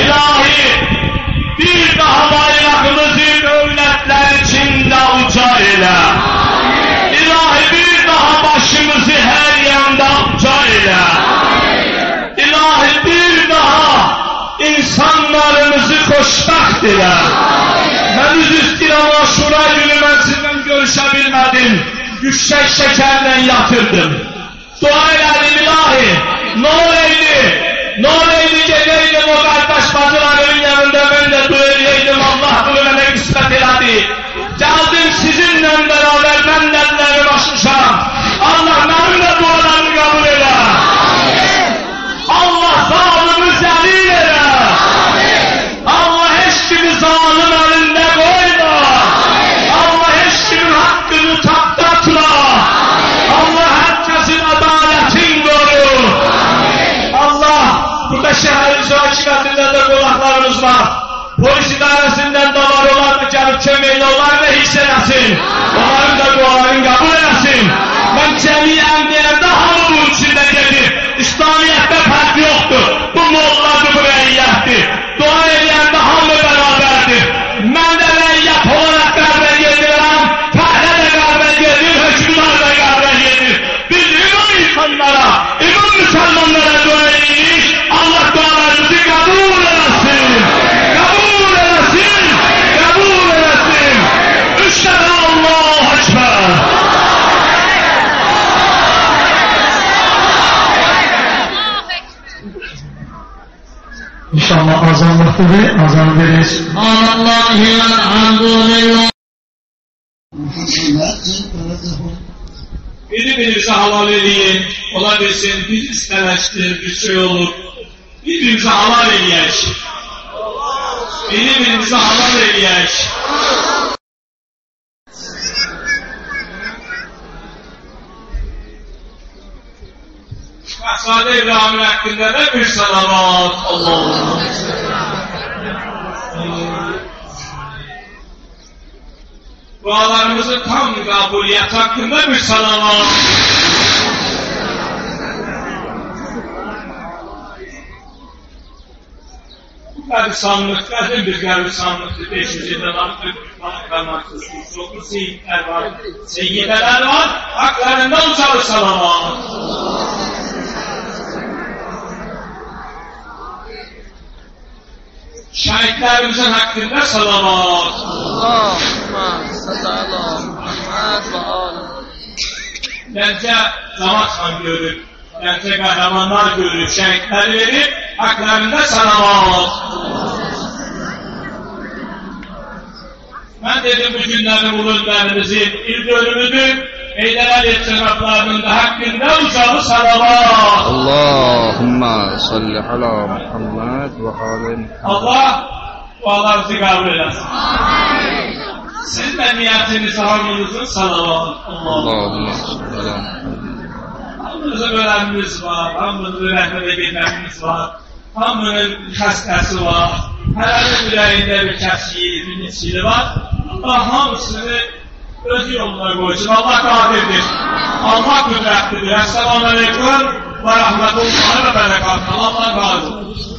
İlahi, bir daha bayrağımızı devletler içinde uca ile. İlahi, bir daha başımızı her yanda uca ile. İlahi, bir daha insanlarımızı xoşbəxt ile. Ben üzüstürəm Aşura günü ben sizinle görüşebilmedim. Yüksek şekerle yatırdım. Dua elədim ilahi. Ne oleydi geleydim o kardeş bacıların yanında ben de dua eləydim. Allah bunu bana kısmet elədi. Geldim sizinle beraber ben ellerimi açmışam. Allah benim de dualarımı kabul elə. Allah zalimi zelil elə. Allah heç kimi zalim elinde koyma. Allah heç kimin hakkını tapdatma. Allah herkesin adaletin koru. Allah burada şehrin hakikatinde de kulaklarımız var. Polis idaresinden de var, onlar da gelip kömeğiyle onlar da hissedersin. Onların da dualarını kabul edersin. Ben cemiyen diyende hamur içinde dedim. İslamiyet'te fark yoktur. Bu molladır, bu reyyettir. Dua ediyende hamur beraberdir. Ben de reyyet olarak garbet yedirəm. Fəhle de garbet yedir, hükümdar da garbet yedir. Biz ümum insanlara, ümum Müslümanlara dua edirik. Allah dualarımızı kabul etsin. Kabul etsin. Kabul etsin. Üstədə Allahu Ekber. İnşallah azan vaktidir, azan veririz. Allah'ı elhamdülillah. Birbirimize halal edin, ola bilsin biz istemiştir, bir şey olur. Birbirimize halal ediyek. Birbirimize halal ediyek. Şahzade İbrahim'in hakkında da bir salavat. Allah'ım. Dualarımızın tam kabuliyet hakkında bir salavat. Bu qəbristanlık, qədim bir qəbristanlıqdır. 500 ildə var, Balıqlarmaksız, çoxlu seyitlər var, seyyidələr var, haqlarında uçarı salavat. Şəhidlərimizin haqqında salavat. Allahümme sallallahu Muhammed ve aleyhi. Gəncə camaat xan görür, gəncə qəhrəmanlar görür, şəhidləri verir, haqlarında salavat. Ben dedim bu günlerin ulullərimizin il dönümüdür, Heydər Əliyev cənablarının da haqqında ucalı salavat. Allahümme salli ala Muhammed ve aleyhi. Allah dualarınızı kabul eləsin. Siz de niyetinizi hamınızın salavat. Allahümme salli ala Muhammed. Hamınızın ölenimiz var, hamınızın rəhmətə gedənimiz var, hamının xəstəsi var, hərənin ürəyində bir kəsliyi, bir neçili var. Allah hamısını öz yoluna qoysun. Allah qadirdir. Allah qüdrətlidir. Əssəlamu aleykum və rəhmətullahi və bərəkatuhu. Allah razı olsun.